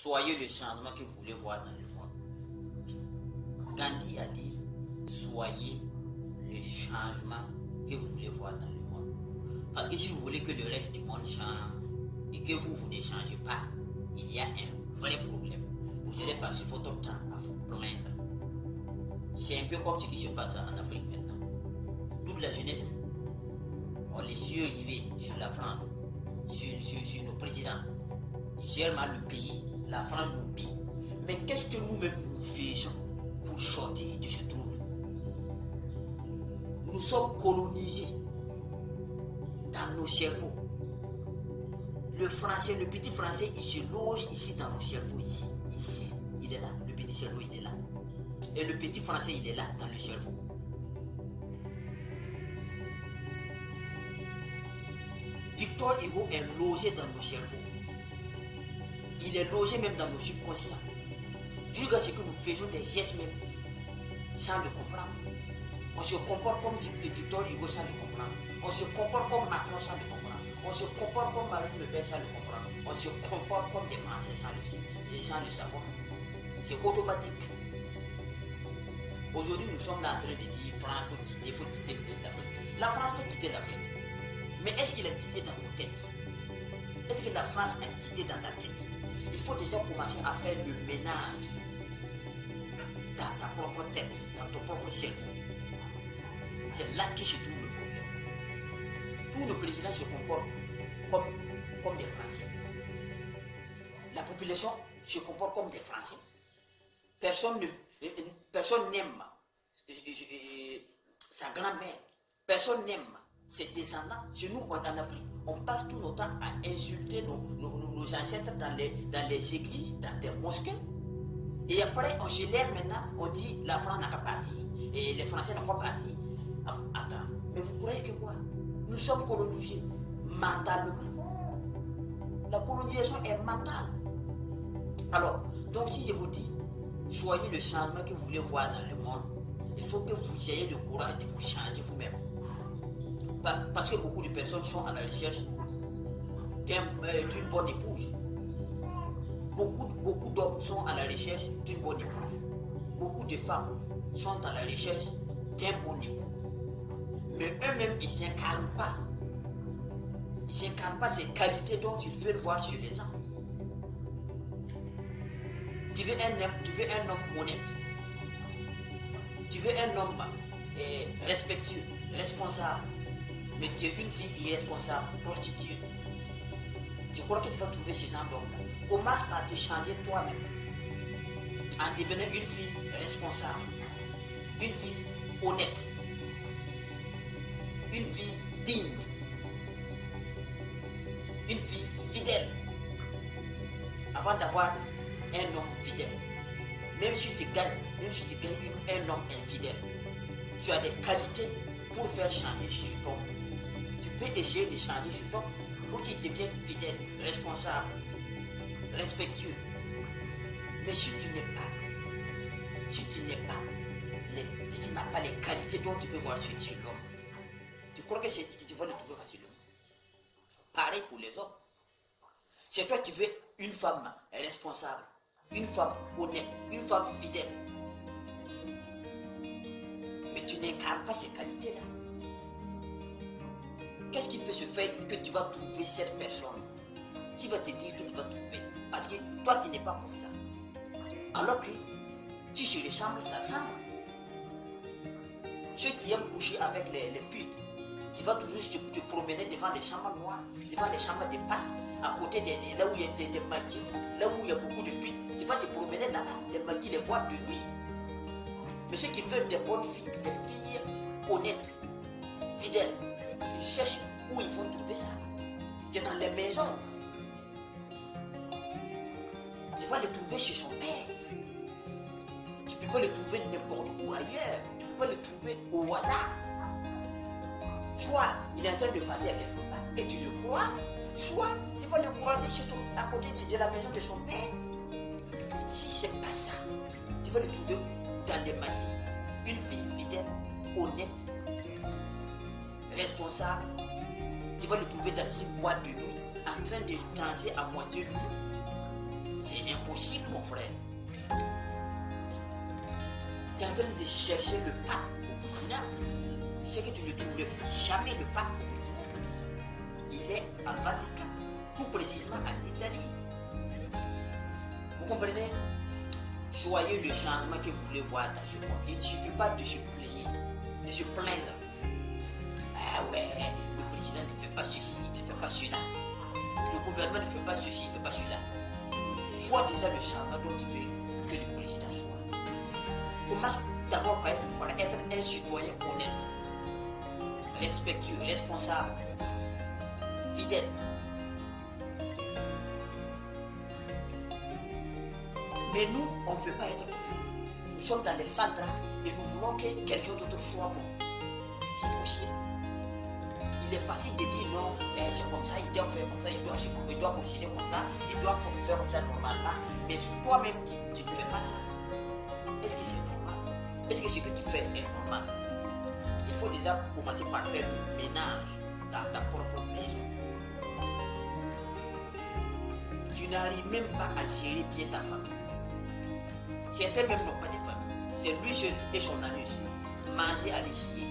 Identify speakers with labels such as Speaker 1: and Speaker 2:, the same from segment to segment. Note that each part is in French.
Speaker 1: soyez le changement que vous voulez voir dans le monde. Gandhi a dit, soyez le changement que vous voulez voir dans le monde. Parce que si vous voulez que le reste du monde change et que vous ne changez pas, il y a un vrai problème. Vous n'aurez pas si votre temps à vous plaindre. C'est un peu comme ce qui se passe en Afrique maintenant. Toute la jeunesse ont les yeux rivés sur la France, sur nos présidents. Ils gèrent mal le pays, la France nous pille. Mais qu'est-ce que nous-mêmes nous faisons pour sortir de ce trouble? Nous sommes colonisés dans nos cerveaux. Le français, le petit français, il se loge ici dans nos cerveaux, ici, il est là, le petit cerveau, il est là. Et le petit français, il est là, dans le cerveau. Victor Hugo est logé dans nos cerveaux. Il est logé même dans nos subconscients. Jusqu'à ce que nous faisions des gestes même, sans le comprendre. On se comporte comme Victor Hugo sans le comprendre. On se comporte comme Macron sans le comprendre. On se comporte comme Marine Le Pen sans le comprendre. On se comporte comme des Français sans le savoir. C'est automatique. Aujourd'hui, nous sommes là en train de dire France, il faut quitter l'Afrique. La France faut quitter l'Afrique. Mais est-ce qu'il a quitté dans vos têtes? Est-ce que la France a quitté dans ta tête? Il faut déjà commencer à faire le ménage dans ta propre tête, dans ton propre cerveau. C'est là que se trouve le problème. Tous nos présidents se comportent comme des Français. La population se comporte comme des Français. Personne n'aime sa grand-mère. Personne n'aime ses descendants. Chez nous, en Afrique, on passe tout notre temps à insulter nos ancêtres dans les églises, dans des mosquées. Et après, on se lève maintenant, on dit la France n'a qu'à partir. Et les Français n'ont pas parti. Attends, mais vous croyez que quoi? Nous sommes colonisés mentalement. La colonisation est mentale. Alors, donc si je vous dis, soyez le changement que vous voulez voir dans le monde, il faut que vous ayez le courage de vous changer vous-même. Parce que beaucoup de personnes sont à la recherche d'une bonne épouse. Beaucoup d'hommes sont à la recherche d'une bonne épouse. Beaucoup de femmes sont à la recherche d'un bon époux. Mais eux-mêmes, ils n'incarnent pas. Ils n'incarnent pas ces qualités dont ils veulent voir sur les hommes. Tu veux un homme honnête. Tu veux un homme respectueux, responsable. Mais tu es une fille irresponsable, prostituée. Tu crois que tu vas trouver ces hommes-là? Commence par te changer toi-même. En devenant une fille responsable. Une fille honnête. Une fille digne. Une fille fidèle. Avant d'avoir un homme fidèle. Même si tu gagnes un homme infidèle, tu as des qualités pour faire changer cet homme. Tu peux essayer de changer cet homme pour qu'il devienne fidèle, responsable, respectueux. Mais si tu n'as pas les qualités dont tu peux voir sur l'homme, tu crois que tu vas le trouver facilement? Pareil pour les hommes. C'est toi qui veux une femme responsable, une femme honnête, une femme fidèle. Mais tu n'incarnes pas ces qualités-là. Qu'est-ce qui peut se faire que tu vas trouver cette personne qui va te dire que tu vas trouver? Parce que toi, tu n'es pas comme ça. Alors que qui se ressemble, ça semble. Ceux qui aiment coucher avec les putes, tu vas toujours te promener devant les chambres noires, devant les chambres de passe, à côté là où il y a des maquis, là où il y a beaucoup de putes. Tu vas te promener là-bas, les maquis, les boîtes de nuit. Mais ceux qui veulent des bonnes filles, des filles honnêtes, fidèles, ils cherchent où ils vont trouver ça. C'est dans les maisons. Tu vas les trouver chez son père. Tu ne peux pas les trouver n'importe où ailleurs. Tu ne peux pas les trouver au hasard. Soit il est en train de partir à quelque part et tu le croises, soit tu vas le croiser à côté de la maison de son père. Si ce n'est pas ça, tu vas le trouver dans les maquis. Une fille fidèle, honnête, responsable. Tu vas le trouver dans une boîte de nuit, en train de danser à moitié nu. C'est impossible, mon frère. Tu es en train de chercher le pape au Burkina. C'est que tu ne trouveras jamais le pape au Burkina. Il est à Vatican, tout précisément en Italie. Vous comprenez? Soyez le changement que vous voulez voir dans ce monde. Il ne suffit pas de se plaindre. Ah ouais, le président ne fait pas ceci, il ne fait pas cela. Le gouvernement ne fait pas ceci, il ne fait pas cela. Sois déjà le changement dont tu veux que le président soit. Commence d'abord par être un citoyen honnête, respectueux, responsable, fidèle. Mais nous, on ne veut pas être comme ça. Nous sommes dans les sales draps et nous voulons que quelqu'un d'autre soit bon. C'est possible. Il est facile de dire non, c'est comme ça, il doit faire comme ça, il doit procéder comme ça, il doit faire comme ça normalement. Mais toi-même, tu ne fais pas ça. Est-ce que c'est normal? Est-ce que ce que tu fais est normal? Il faut déjà commencer par faire le ménage dans ta propre maison. Tu n'arrives même pas à gérer bien ta famille. Certains même n'ont pas de famille. C'est lui seul et son anus. Manger à l'échier.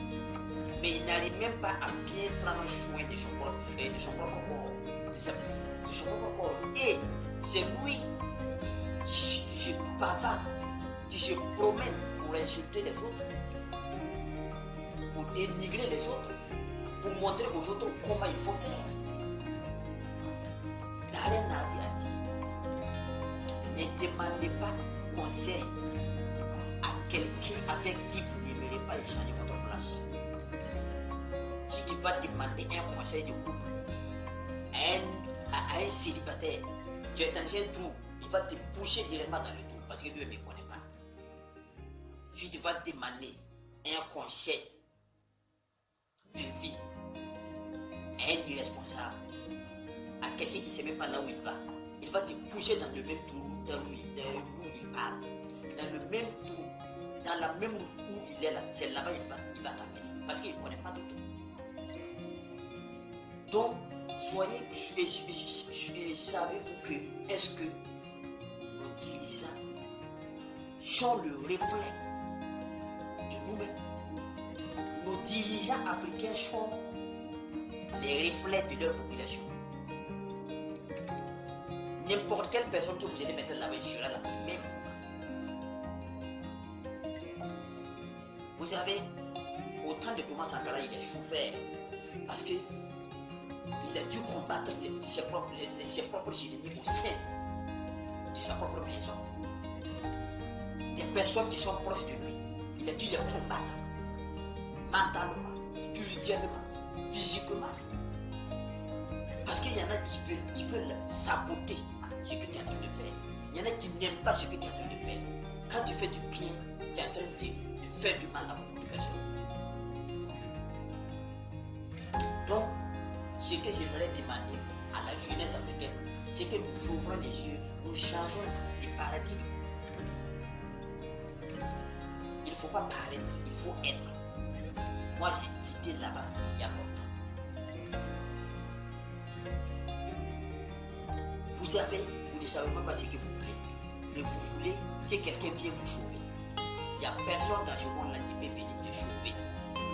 Speaker 1: Mais il n'arrive même pas à bien prendre soin de son propre corps. De son propre corps. Et c'est lui qui se bavard, qui se promène pour insulter les autres, pour dénigrer les autres, pour montrer aux autres comment il faut faire. Darren Hardy a dit, ne demandez pas conseil à quelqu'un avec qui vous n'aimerez pas échanger votre place. Si tu vas demander un conseil de couple à un célibataire, tu es dans un trou, il va te pousser directement dans le trou parce que lui ne me connaît pas. Si tu vas demander un conseil de vie à un irresponsable, à quelqu'un qui ne sait même pas là où il va te pousser dans le même trou d'où il parle, dans le même trou, dans la même route où il est là, c'est là-bas il va t'amener, parce qu'il ne connaît pas d'autre. Donc, savez-vous que, est-ce que nos dirigeants sont le reflet de nous-mêmes? Nos dirigeants africains sont les reflets de leur population. N'importe quelle personne que vous allez mettre là-bas, il sera la même. Vous savez, au temps de Thomas Sankara, il a souffert parce que il a dû combattre ses propres ennemis au sein de sa propre maison. Des personnes qui sont proches de lui, il a dû les combattre mentalement, spirituellement, physiquement. Parce qu'il y en a qui veulent saboter ce que tu es en train de faire. Il y en a qui n'aiment pas ce que tu es en train de faire. Quand tu fais du bien, tu es en train de faire du mal à beaucoup de personnes. Donc, ce que j'aimerais demander à la jeunesse africaine, c'est que nous ouvrons les yeux, nous changeons de paradigme. Il ne faut pas paraître, il faut être. Moi, j'ai quitté là-bas il y a longtemps. Vous ne savez même pas ce que vous voulez, mais vous voulez que quelqu'un vienne vous sauver. Il n'y a personne dans ce monde-là qui peut venir te sauver.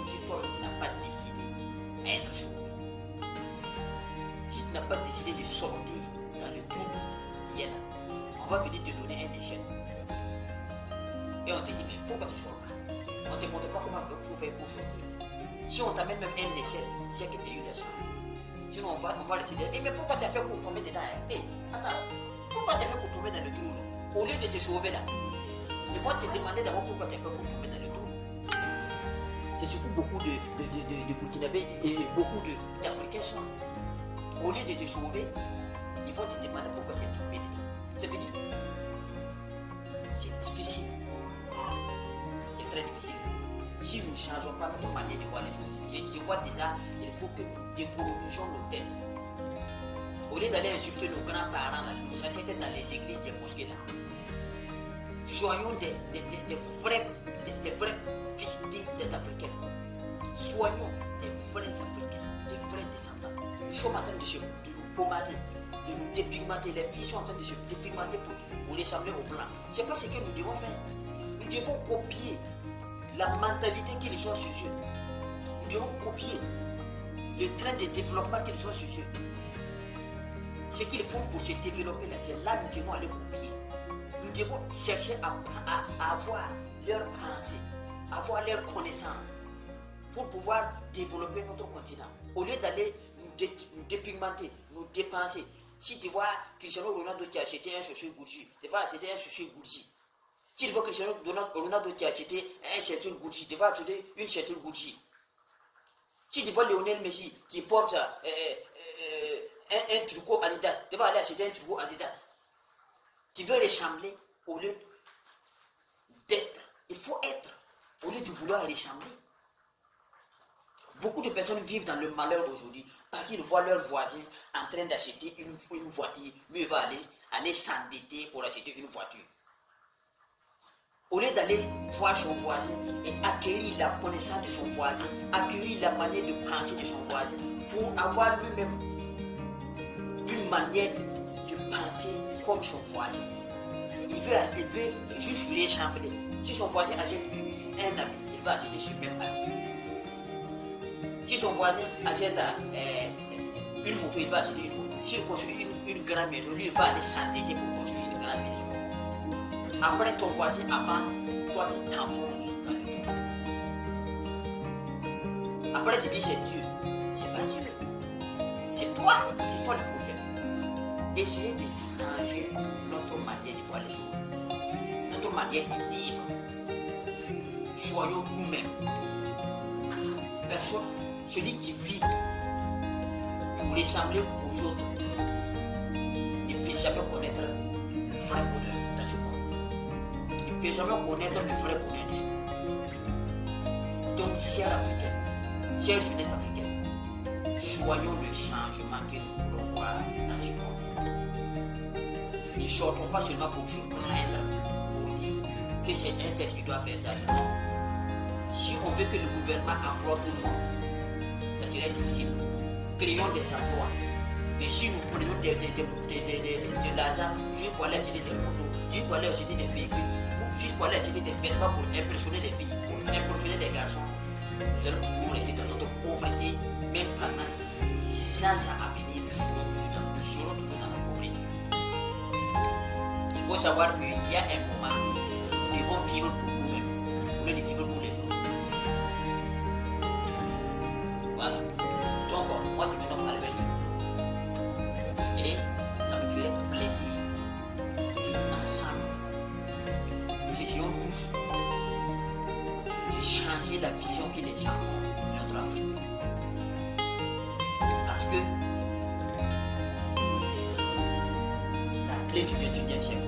Speaker 1: Si toi, tu n'as pas décidé d'être sauvé. Si tu n'as pas décidé de sortir dans le trou qui est là, on va venir te donner un échelle. Et on te dit, mais pourquoi tu ne sors pas? On ne te montre pas comment il faut faire pour sortir. Si on t'amène même un échelle, c'est que tu as eu la chance. Sinon, on va décider, mais pourquoi tu as fait pour tomber dedans? Attends, pourquoi tu as fait pour tomber dans le trou? Au lieu de te sauver là, ils vont te demander d'abord pourquoi tu as fait pour tomber dans le trou. C'est surtout beaucoup de Burkinabés et beaucoup d'Africains sont. Au lieu de te sauver, ils vont te demander pourquoi tu es tombé dedans. Ça veut dire, c'est difficile. C'est très difficile. Si nous ne changeons pas notre manière de voir les choses, je vois déjà, il faut que nous décolonisions nos têtes. Au lieu d'aller insulter nos grands-parents, nos ancêtres dans les églises, les mosquées là, soyons des vrais fils d'Africains. Soyons des vrais Africains, des vrais descendants. Nous sommes en train de nous pomader. de nous dépigmenter. Les filles sont en train de se dépigmenter pour ressembler aux blancs. Ce n'est pas ce que nous devons faire. Nous devons copier la mentalité qu'ils ont sur eux. Nous devons copier le train de développement qu'ils ont sur eux. Ce qu'ils font pour se développer là, c'est là que nous devons aller copier. Nous devons chercher à avoir leur pensée, avoir leur connaissance pour pouvoir développer notre continent. Au lieu d'aller nous dépigmenter, nous dépenser. Si tu vois Cristiano Ronaldo qui a acheté un chaussure Gucci, tu vas acheter un chaussure Gucci. Si tu vois Cristiano Ronaldo qui a acheté un chaussure Gucci, tu vas acheter une chaussure Gucci. Si tu vois Lionel Messi qui porte un tricot Adidas, tu vas aller acheter un tricot Adidas. Tu veux ressembler au lieu d'être. Il faut être au lieu de vouloir ressembler. Beaucoup de personnes vivent dans le malheur aujourd'hui parce qu'ils voient leurs voisins en train d'acheter une voiture. Lui, il va aller s'endetter pour acheter une voiture. Au lieu d'aller voir son voisin et acquérir la connaissance de son voisin, acquérir la manière de penser de son voisin pour avoir lui-même une manière de penser comme son voisin. Il veut juste ressembler. Si son voisin achète un habit, il va acheter ce même habit. Si son voisin achète une moto, il va acheter une moto. S'il construit une grande maison, lui, il va aller s'endetter pour construire une grande maison. Après, ton voisin avance, toi, tu t'enfonces dans le trou. Après, tu dis c'est Dieu. C'est pas Dieu. C'est toi le problème. Essayez de changer notre manière de voir les choses, notre manière de vivre. Soyons nous-mêmes. Personne, celui qui vit pour ressembler aux autres, ne peut jamais connaître le vrai bonheur dans ce monde. Il ne peut jamais connaître le vrai bonheur du monde. Donc, chers Africains, chère jeunesse africaine, soyons le changement que nous voulons voir dans ce monde. Ne sortons pas seulement pour se plaindre, pour dire que c'est un tel qui doit faire ça. Non. Si on veut que le gouvernement emploie tout le monde, ça serait difficile pour nous. Créons des emplois. Mais si nous prenons de l'argent juste pour aller acheter des motos, juste pour aller acheter des véhicules, juste pour aller acheter des vêtements pour impressionner des filles, pour impressionner des garçons, nous allons toujours rester dans notre pauvreté. Même pendant 600 ans à venir, nous serons toujours dans la pauvreté. Il faut savoir qu'il y a un moment où nous devons vivre pour nous-mêmes, au lieu de vivre pour les autres. Voilà. Donc, moi, je me nomme Albert Yiboudo. Et ça me ferait plaisir que ensemble, nous essayons tous de changer la vision que les gens ont de notre Afrique. Parce que la clé du 21e siècle,